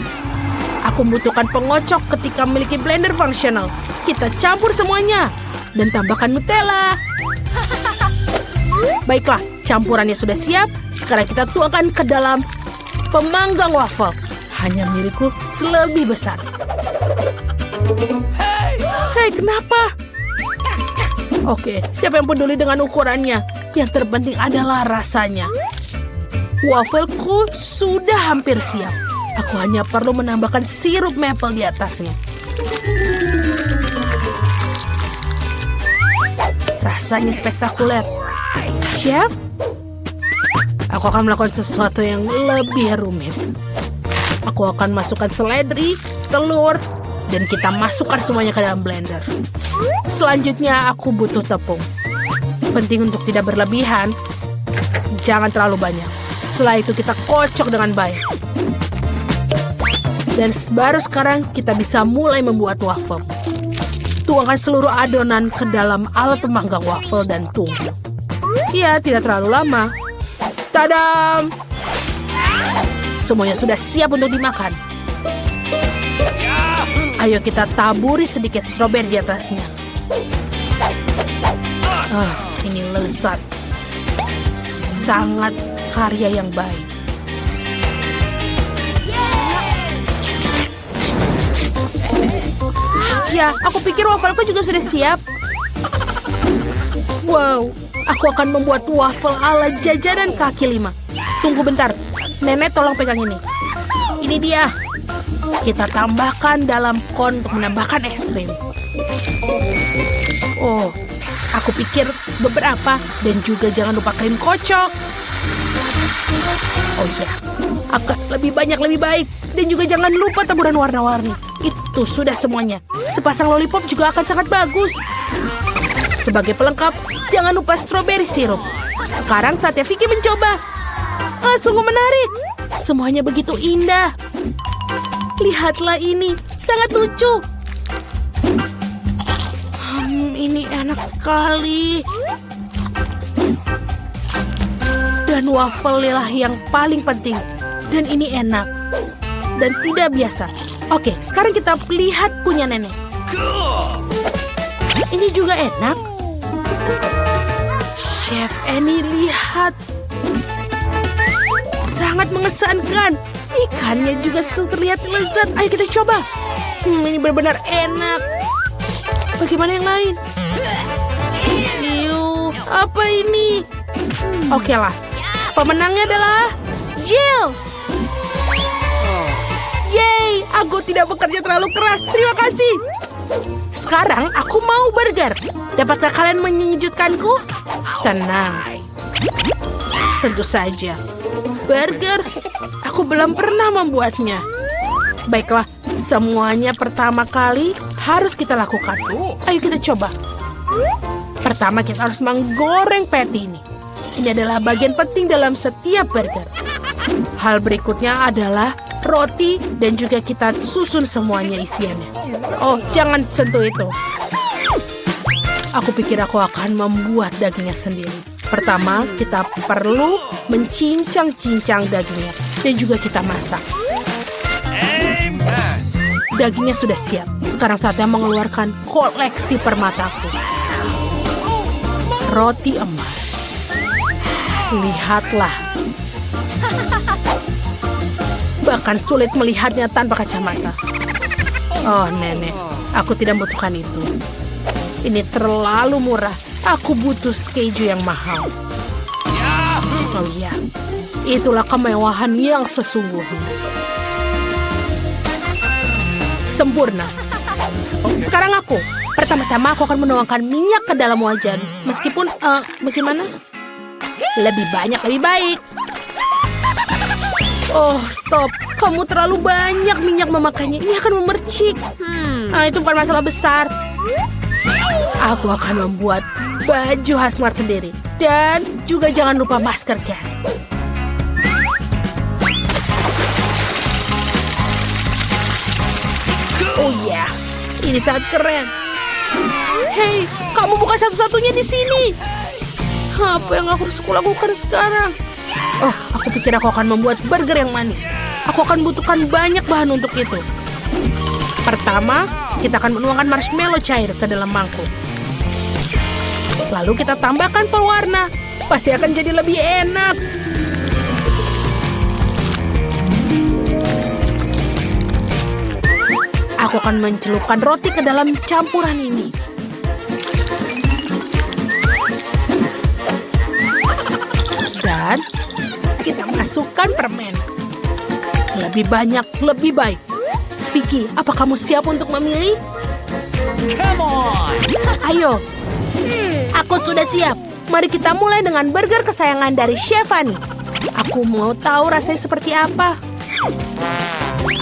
aku membutuhkan pengocok ketika memiliki blender fungsional. Kita campur semuanya dan tambahkan Nutella. Baiklah, campurannya sudah siap. Sekarang kita tuangkan ke dalam pemanggang waffle. Hanya milikku lebih besar. Hei, kenapa? Oke, siapa yang peduli dengan ukurannya? Yang terpenting adalah rasanya. Wafelku sudah hampir siap. Aku hanya perlu menambahkan sirup maple di atasnya. Rasanya spektakuler. Chef, aku akan melakukan sesuatu yang lebih rumit. Aku akan masukkan seledri, telur, dan kita masukkan semuanya ke dalam blender. Selanjutnya aku butuh tepung. Penting untuk tidak berlebihan. Jangan terlalu banyak. Setelah itu kita kocok dengan baik. Dan baru sekarang kita bisa mulai membuat waffle. Tuangkan seluruh adonan ke dalam alat pemanggang waffle dan tunggu. Ya, tidak terlalu lama. Tadam! Semuanya sudah siap untuk dimakan. Ayo kita taburi sedikit strawberry di atasnya. Ini lezat. Sangat karya yang baik. Ya, aku pikir wafelku juga sudah siap. Wow, aku akan membuat waffle ala jajanan kaki lima. Tunggu bentar, nenek tolong pegang ini. Ini dia. Kita tambahkan dalam kon untuk menambahkan es krim. Oh, aku pikir beberapa, dan juga jangan lupa krim kocok. Oh ya, akan lebih banyak lebih baik. Dan juga jangan lupa taburan warna-warni. Itu sudah semuanya. Sepasang lollipop juga akan sangat bagus. Sebagai pelengkap, jangan lupa strawberry sirup. Sekarang saatnya Vicky mencoba. Sungguh menarik. Semuanya begitu indah. Lihatlah ini, sangat lucu. Ini enak sekali. Dan waffle lah yang paling penting. Dan ini enak. Dan tidak biasa. Oke, sekarang kita lihat punya nenek. Ini juga enak. Chef Annie, lihat. Sangat mengesankan. Ikannya juga terlihat lezat. Ayo kita coba. Ini benar-benar enak. Bagaimana yang lain? Apa ini? Oke lah. Pemenangnya adalah Jill. Yeay, aku tidak bekerja terlalu keras. Terima kasih. Sekarang aku mau burger. Dapatkah kalian mengejutkanku? Tenang. Tentu saja. Burger? Aku belum pernah membuatnya. Baiklah, semuanya pertama kali harus kita lakukan. Ayo kita coba. Pertama kita harus menggoreng patty ini. Ini adalah bagian penting dalam setiap burger. Hal berikutnya adalah roti dan juga kita susun semuanya isiannya. Oh, jangan sentuh itu. Aku pikir aku akan membuat dagingnya sendiri. Pertama, kita perlu mencincang-cincang dagingnya dan juga kita masak. Dagingnya sudah siap. Sekarang saatnya mengeluarkan koleksi permataku. Roti emas. Lihatlah. Bahkan sulit melihatnya tanpa kacamata. Oh, nenek, aku tidak membutuhkan itu. Ini terlalu murah. Aku butuh keju yang mahal. Oh iya, itulah kemewahan yang sesungguhnya. Sempurna. Sekarang aku. Pertama-tama aku akan menuangkan minyak ke dalam wajan. Meskipun, bagaimana? Lebih banyak, lebih baik. Oh, stop. Kamu terlalu banyak minyak memakainya. Ini akan memercik. Itu bukan masalah besar. Aku akan membuat baju hazmat sendiri. Dan juga jangan lupa masker gas. Oh ya, ini sangat keren. Hei, kamu bukan satu-satunya di sini. Apa yang aku harus lakukan sekarang? Oh, aku pikir aku akan membuat burger yang manis. Aku akan butuhkan banyak bahan untuk itu. Pertama, kita akan menuangkan marshmallow cair ke dalam mangkuk. Lalu kita tambahkan pewarna. Pasti akan jadi lebih enak. Aku akan mencelupkan roti ke dalam campuran ini. Dan kita masukkan permen. Lebih banyak, lebih baik. Vicky, apa kamu siap untuk memilih? Come on! Ayo. Aku sudah siap. Mari kita mulai dengan burger kesayangan dari Chef Annie. Aku mau tahu rasanya seperti apa.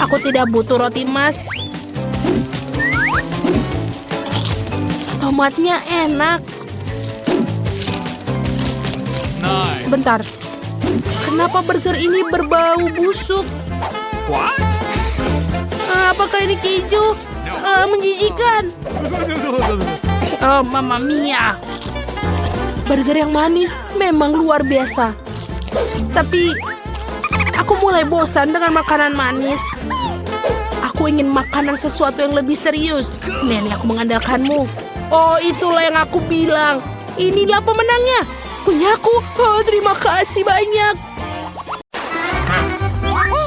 Aku tidak butuh roti emas. Tomatnya enak. Nice. Sebentar. Kenapa burger ini berbau busuk? What? Apakah ini keju? Menjijikan. Oh, Mamma Mia. Burger yang manis memang luar biasa. Tapi aku mulai bosan dengan makanan manis. Aku ingin makanan sesuatu yang lebih serius. Nenek, aku mengandalkanmu. Oh, itulah yang aku bilang. Inilah pemenangnya. Punyaku. Oh, terima kasih banyak.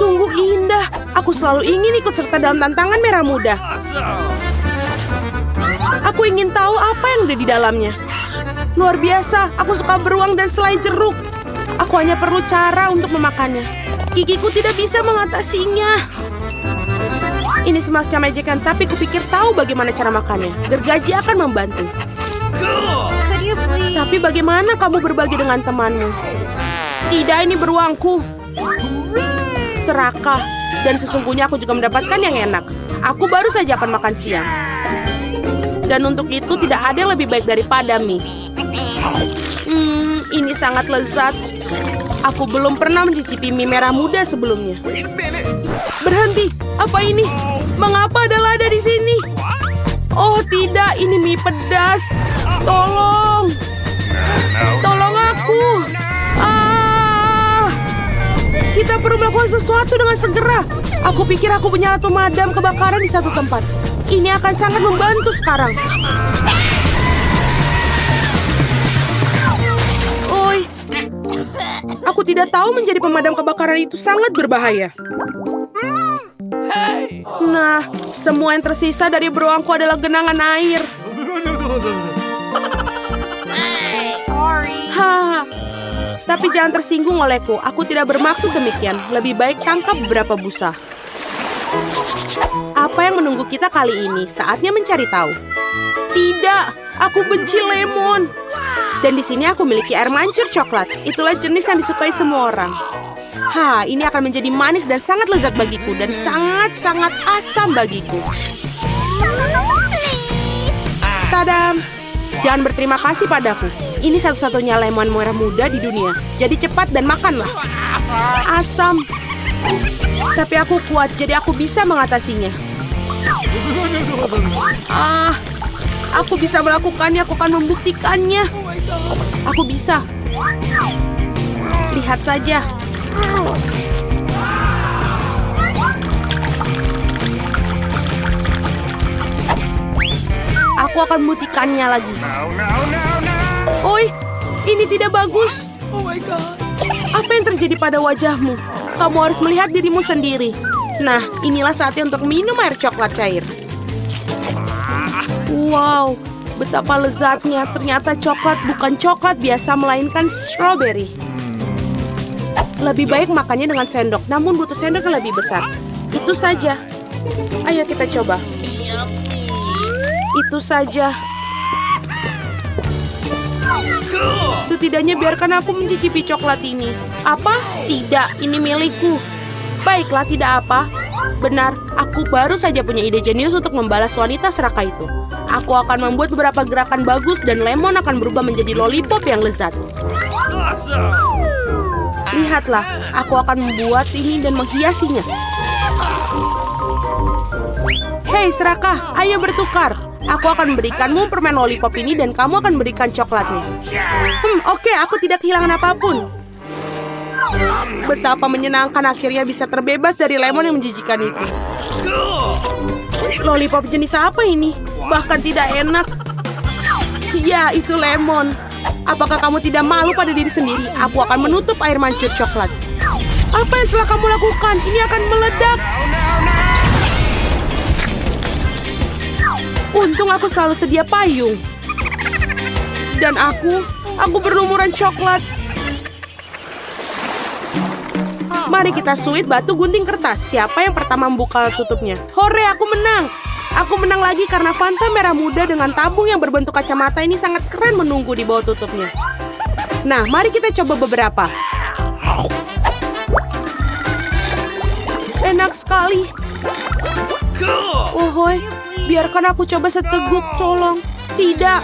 Sungguh indah. Aku selalu ingin ikut serta dalam tantangan merah muda. Aku ingin tahu apa yang ada di dalamnya. Luar biasa. Aku suka beruang dan selai jeruk. Aku hanya perlu cara untuk memakannya. Gigiku tidak bisa mengatasinya. Ini semacam ejekan, tapi kupikir tahu bagaimana cara makannya. Gergaji akan membantu. Could you please? Tapi bagaimana kamu berbagi dengan temanmu? Tidak, ini beruangku. Serakah. Dan sesungguhnya aku juga mendapatkan yang enak. Aku baru saja akan makan siang. Dan untuk itu tidak ada yang lebih baik daripada mie. Ini sangat lezat. Aku belum pernah mencicipi mie merah muda sebelumnya. Berhenti, apa ini? Mengapa ada lada di sini? Oh tidak, ini mie pedas. Tolong. Tolong aku. Kita perlu melakukan sesuatu dengan segera. Aku pikir aku punya alat pemadam kebakaran di satu tempat. Ini akan sangat membantu sekarang. Oi, aku tidak tahu menjadi pemadam kebakaran itu sangat berbahaya. Nah, semua yang tersisa dari beruangku adalah genangan air. Sorry. Tapi jangan tersinggung olehku. Aku tidak bermaksud demikian. Lebih baik tangkap beberapa busa. Apa yang menunggu kita kali ini? Saatnya mencari tahu. Tidak, aku benci lemon. Dan di sini aku memiliki air mancur coklat. Itulah jenis yang disukai semua orang. Ini akan menjadi manis dan sangat lezat bagiku. Dan sangat-sangat asam bagiku. Tadam! Jangan berterima kasih padaku. Ini satu-satunya lemon merah muda di dunia. Jadi cepat dan makanlah. Asam. Tapi aku kuat, jadi aku bisa mengatasinya. Aku bisa melakukannya, aku akan membuktikannya. Aku bisa. Lihat saja. Aku akan membuktikannya lagi. Oi, ini tidak bagus. Apa yang terjadi pada wajahmu? Kamu harus melihat dirimu sendiri. Nah, inilah saatnya untuk minum air coklat cair. Wow, betapa lezatnya. Ternyata coklat bukan coklat biasa, melainkan strawberry. Lebih baik makannya dengan sendok, namun butuh sendok yang lebih besar. Itu saja. Ayo kita coba. Itu saja. Setidaknya biarkan aku mencicipi coklat ini. Apa? Tidak, ini milikku. Baiklah, tidak apa. Benar, aku baru saja punya ide jenius untuk membalas wanita serakah itu. Aku akan membuat beberapa gerakan bagus dan lemon akan berubah menjadi lollipop yang lezat. Lihatlah, aku akan membuat ini dan menghiasinya. Hei serakah, ayo bertukar. Aku akan memberikanmu permen lollipop ini dan kamu akan berikan coklatnya. Oke, aku tidak kehilangan apapun. Betapa menyenangkan akhirnya bisa terbebas dari lemon yang menjijikan itu. Lollipop jenis apa ini? Bahkan tidak enak. Ya, itu lemon. Apakah kamu tidak malu pada diri sendiri? Aku akan menutup air mancur coklat. Apa yang telah kamu lakukan? Ini akan meledak. Untung aku selalu sedia payung. Dan aku berlumuran coklat. Mari kita suit batu gunting kertas. Siapa yang pertama membuka tutupnya? Hore, aku menang. Aku menang lagi karena Fanta merah muda dengan tabung yang berbentuk kacamata ini sangat keren menunggu di bawah tutupnya. Nah, mari kita coba beberapa. Enak sekali. Ohoi, biarkan aku coba seteguk, tolong. Tidak.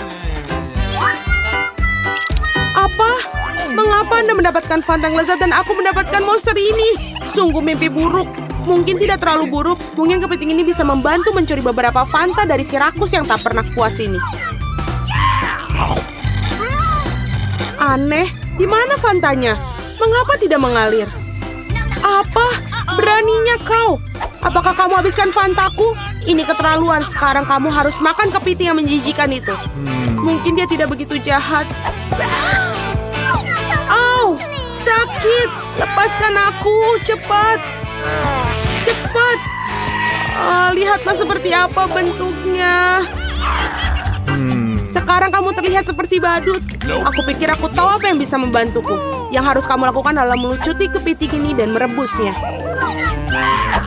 Apa? Mengapa Anda mendapatkan Fanta yang lezat dan aku mendapatkan monster ini? Sungguh mimpi buruk. Mungkin tidak terlalu buruk. Mungkin kepiting ini bisa membantu mencuri beberapa Fanta dari si rakus yang tak pernah puas ini. Aneh, di mana Fantanya? Mengapa tidak mengalir? Apa? Beraninya kau? Apakah kamu habiskan Fantaku? Ini keterlaluan. Sekarang kamu harus makan kepiting yang menjijikan itu. Mungkin dia tidak begitu jahat. Au, sakit. Lepaskan aku, cepat. Cepat. Lihatlah seperti apa bentuknya. Sekarang kamu terlihat seperti badut. Aku pikir aku tahu apa yang bisa membantuku. Yang harus kamu lakukan adalah melucuti kepiting ini dan merebusnya.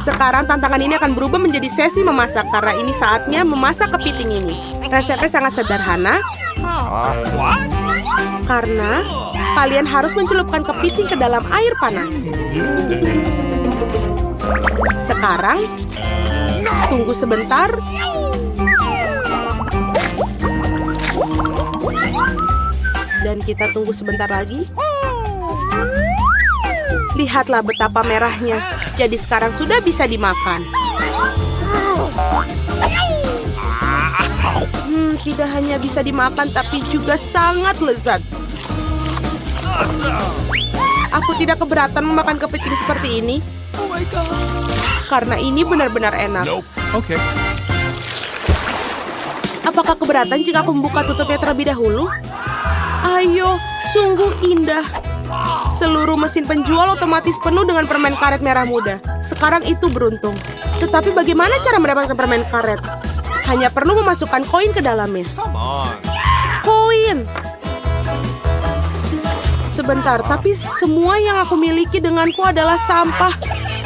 Sekarang tantangan ini akan berubah menjadi sesi memasak karena ini saatnya memasak kepiting ini. Resepnya sangat sederhana. Karena kalian harus mencelupkan kepiting ke dalam air panas. Sekarang, tunggu sebentar. Dan kita tunggu sebentar lagi. Lihatlah betapa merahnya. Jadi sekarang sudah bisa dimakan. Tidak hanya bisa dimakan, tapi juga sangat lezat. Aku tidak keberatan memakan kepiting seperti ini. Karena ini benar-benar enak. Okay. Apakah keberatan jika aku membuka tutupnya terlebih dahulu? Ayo, sungguh indah. Seluruh mesin penjual otomatis penuh dengan permen karet merah muda. Sekarang itu beruntung. Tetapi bagaimana cara mendapatkan permen karet? Hanya perlu memasukkan koin ke dalamnya. Koin! Sebentar, tapi semua yang aku miliki denganku adalah sampah.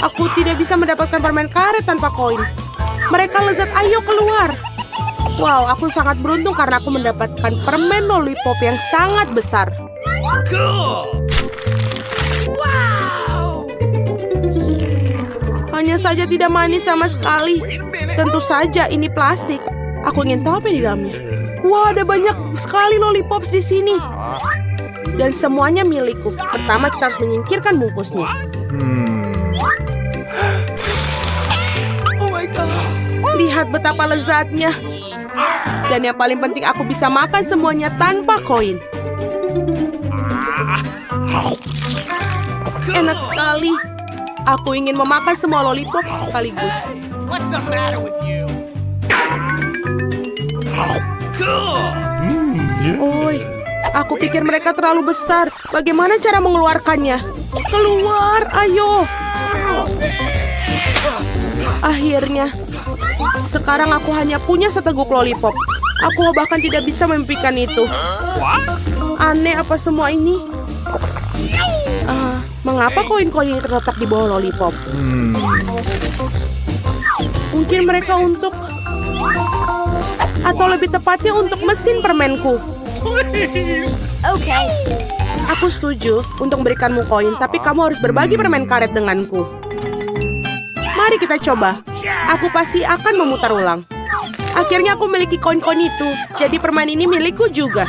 Aku tidak bisa mendapatkan permen karet tanpa koin. Mereka lezat, ayo keluar. Wow, aku sangat beruntung karena aku mendapatkan permen lollipop yang sangat besar. Hanya saja tidak manis sama sekali. Tentu saja ini plastik. Aku ingin tahu apa yang di dalamnya. Wah, ada banyak sekali lollipops di sini. Dan semuanya milikku. Pertama kita harus menyingkirkan bungkusnya. Oh my God. Lihat betapa lezatnya. Dan yang paling penting aku bisa makan semuanya tanpa koin. Enak sekali. Aku ingin memakan semua lollipop sekaligus. What's the matter with you? Oi, aku pikir mereka terlalu besar. Bagaimana cara mengeluarkannya? Keluar, ayo. Akhirnya, sekarang aku hanya punya seteguk lollipop. Aku bahkan tidak bisa memimpikan itu. Aneh apa semua ini? Mengapa koin-koin ini terletak di bawah lollipop? Mungkin mereka untuk... Atau lebih tepatnya untuk mesin permenku. Okay. Aku setuju untuk memberikanmu koin, tapi kamu harus berbagi permen karet denganku. Mari kita coba. Aku pasti akan memutar ulang. Akhirnya aku memiliki koin-koin itu, jadi permen ini milikku juga.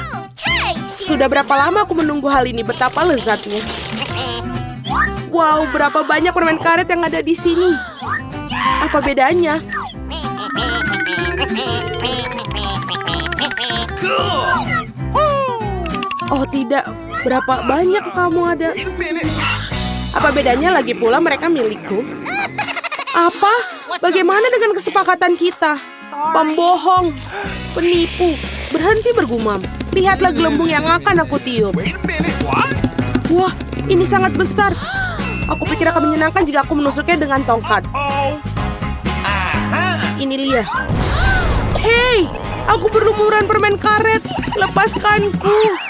Sudah berapa lama aku menunggu hal ini, betapa lezatnya. Wow, berapa banyak permen karet yang ada di sini. Apa bedanya? Oh tidak, berapa banyak kamu ada? Apa bedanya lagi pula mereka milikku? Apa? Bagaimana dengan kesepakatan kita? Pembohong, penipu, berhenti bergumam. Lihatlah gelembung yang akan aku tiup. Wah, ini sangat besar. Aku pikir akan menyenangkan jika aku menusuknya dengan tongkat. Ini Lia. Hei, aku berlumuran permen karet. Lepaskanku.